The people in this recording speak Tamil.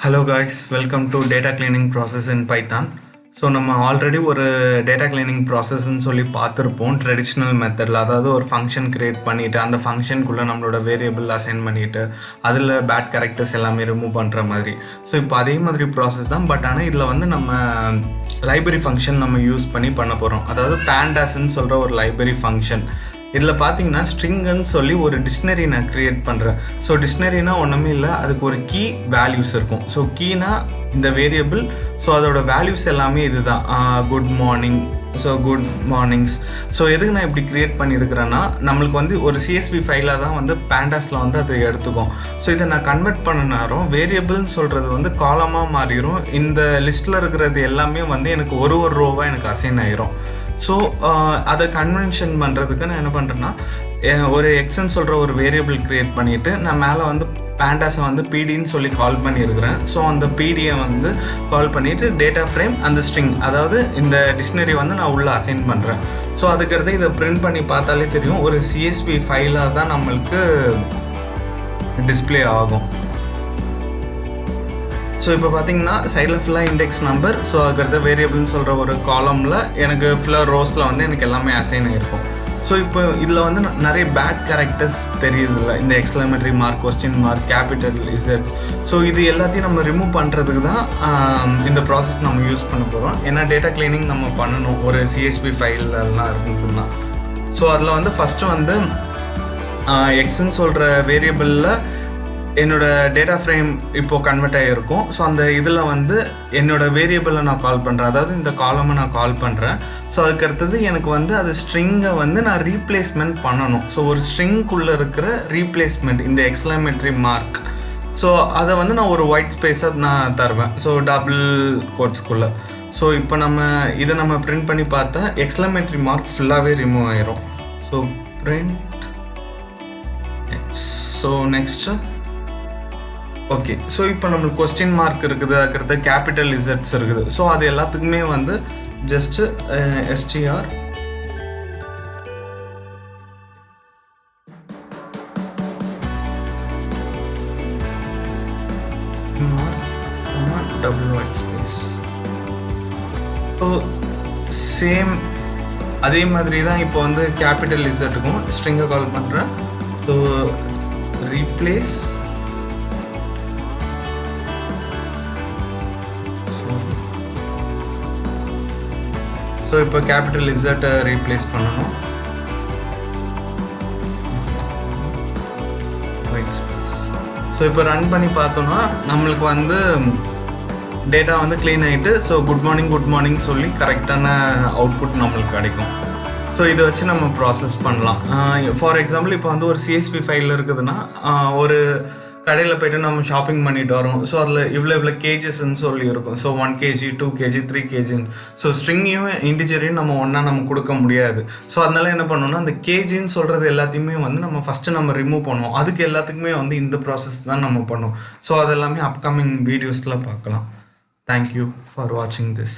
Hello guys, welcome to data cleaning process in Python. So நம்ம ஆல்ரெடி ஒரு டேட்டா கிளீனிங் ப்ராசஸ்ன்னு சொல்லி பார்த்துருப்போம் ட்ரெடிஷ்னல் மெத்தடில். அதாவது ஒரு ஃபங்க்ஷன் க்ரியேட் பண்ணிவிட்டு அந்த ஃபங்க்ஷனுக்குள்ளே நம்மளோட வேரியபிள் அசைன் பண்ணிவிட்டு அதில் பேட் கேரக்டர்ஸ் எல்லாமே ரிமூவ் பண்ணுற மாதிரி. ஸோ இப்போ அதே மாதிரி ப்ராசஸ் தான், பட் ஆனால் இதில் வந்து நம்ம லைப்ரரி ஃபங்க்ஷன் நம்ம யூஸ் பண்ண போகிறோம். அதாவது பேண்டாஸ்ன்னு சொல்கிற ஒரு லைப்ரரி ஃபங்க்ஷன். இதில் பார்த்தீங்கன்னா ஸ்ட்ரிங்குன்னு சொல்லி ஒரு டிக்ஷனரி நான் க்ரியேட் பண்ணுறேன். ஸோ டிக்ஷனரினா ஒன்றுமே இல்லை, அதுக்கு ஒரு கீ வேல்யூஸ் இருக்கும். ஸோ கீனா இந்த வேரியபிள், ஸோ அதோட வேல்யூஸ் எல்லாமே இது தான். Good morning, so good mornings. So எதுக்கு நான் இப்படி க்ரியேட் பண்ணியிருக்கிறேன்னா, நம்மளுக்கு வந்து ஒரு சிஎஸ்வி ஃபைலாக தான் வந்து பேண்டாஸில் வந்து அது எடுத்துக்கும். ஸோ இதை நான் கன்வெர்ட் பண்ண நேரம் வேரியபிள்னு சொல்கிறது வந்து காலமாக மாறிடும். இந்த லிஸ்ட்டில் இருக்கிறது எல்லாமே வந்து எனக்கு ஒரு ரோவாக எனக்கு அசைன் ஆகிரும். ஸோ அதை கன்வென்ஷன் பண்ணுறதுக்கு நான் என்ன பண்ணுறேன்னா, ஒரு எக்ஸ்ன்னு சொல்கிற ஒரு வேரியபிள் க்ரியேட் பண்ணிவிட்டு நான் மேலே வந்து பேண்டாஸை வந்து பிடின்னு சொல்லி கால் பண்ணியிருக்கிறேன். ஸோ அந்த பிடியை வந்து கால் பண்ணிவிட்டு டேட்டா ஃப்ரேம் அந்த ஸ்ட்ரிங், அதாவது இந்த டிக்ஷனரி வந்து நான் உள்ளே அசைன் பண்ணுறேன். ஸோ அதுக்கடுத்து இதை பிரிண்ட் பண்ணி பார்த்தாலே தெரியும், ஒரு சிஎஸ்வி ஃபைலாக தான் நம்மளுக்கு டிஸ்பிளே ஆகும். ஸோ இப்போ பார்த்தீங்கன்னா சைடில் ஃபுல்லாக இண்டெக்ஸ் நம்பர், ஸோ அதுக்கடுத்த வேரியபிள்னு சொல்கிற ஒரு காலமில் எனக்கு ஃபுல்லாக ரோஸில் வந்து எனக்கு எல்லாமே அசைன் ஆகிருக்கும். ஸோ இப்போ இதில் வந்து நிறைய பேட் கேரக்டர்ஸ் தெரியுதுல்ல, இந்த exclamatory mark, question mark, capital இசட்ஸ். ஸோ இது எல்லாத்தையும் நம்ம ரிமூவ் பண்ணுறதுக்கு தான் இந்த ப்ராசஸ் நம்ம யூஸ் பண்ண போகிறோம். ஏன்னா டேட்டா கிளீனிங் நம்ம பண்ணணும் ஒரு சிஎஸ்பி ஃபைலெல்லாம் இருக்குன்னு தான். ஸோ அதில் வந்து ஃபஸ்ட்டு வந்து எக்ஸ்ன்னு சொல்கிற வேரியபிளில் என்னோடய டேட்டா ஃப்ரேம் இப்போது கன்வெர்ட் ஆகிருக்கும். ஸோ அந்த இதில் வந்து என்னோடய வேரியபிளை நான் கால் பண்ணுறேன், அதாவது இந்த காலமை நான் கால் பண்ணுறேன். ஸோ அதுக்கடுத்தது எனக்கு வந்து அது ஸ்ட்ரிங்கை வந்து நான் ரீப்ளேஸ்மெண்ட் பண்ணணும். ஸோ ஒரு ஸ்ட்ரிங்குள்ளே இருக்கிற ரீப்ளேஸ்மெண்ட் இந்த எக்ஸ்க்ளமேட்டரி மார்க், ஸோ அதை வந்து நான் ஒரு ஒயிட் ஸ்பேஸாக நான் தருவேன், ஸோ டபுள் கோட்ஸ்குள்ளே. ஸோ இப்போ இதை நம்ம பிரிண்ட் பண்ணி பார்த்தா எக்ஸ்க்ளமேட்டரி மார்க் ஃபுல்லாகவே ரிமூவ் ஆயிரும். So print. So next okay. So இப்போ நம்மளுக்கு கொஸ்டின் மார்க் இருக்குது, அதுக்கடுத்து கேபிட்டல் இசட்ஸ் இருக்குது. ஸோ அது எல்லாத்துக்குமே வந்து just STR double white space. So same அதே மாதிரி தான் இப்போ வந்து கேபிட்டல் இசட்டுக்கும் ஸ்ட்ரிங்கை கால் பண்ணுறேன். ஸோ ரீப்ளேஸ் ஸோ இப்போ கேபிட்டல் இசட்டை ரீப்ளேஸ் பண்ணணும். ஸோ இப்போ ரன் பண்ணி பார்த்தோன்னா நம்மளுக்கு வந்து டேட்டா வந்து க்ளீன் ஆகிட்டு, ஸோ குட் மார்னிங் சொல்லி கரெக்டான அவுட்புட் நம்மளுக்கு கிடைக்கும். ஸோ இதை வச்சு நம்ம ப்ராசஸ் பண்ணலாம். ஃபார் எக்ஸாம்பிள் இப்போ வந்து ஒரு சிஎஸ்பி ஃபைல் இருக்குதுன்னா, ஒரு கடையில் போய்ட்டு நம்ம ஷாப்பிங் பண்ணிட்டு வரோம். ஸோ அதில் இவ்வளோ கேஜஸ்ன்னு சொல்லி இருக்கும். So 1 kg 2 kg 3 kg. So ஸ்ட்ரிங்கையும் இன்டிஜரையும் நம்ம ஒன்றா நம்ம கொடுக்க முடியாது. ஸோ அதனால என்ன பண்ணணும்னா, அந்த கேஜின்னு சொல்கிறது எல்லாத்தையுமே வந்து நம்ம ஃபஸ்ட்டு நம்ம ரிமூவ் பண்ணுவோம். அதுக்கு எல்லாத்துக்குமே வந்து இந்த ப்ராசஸ் தான் நம்ம பண்ணுவோம். ஸோ அதெல்லாமே அப்கமிங் வீடியோஸில் பார்க்கலாம். தேங்க்யூ ஃபார் வாட்சிங் திஸ்.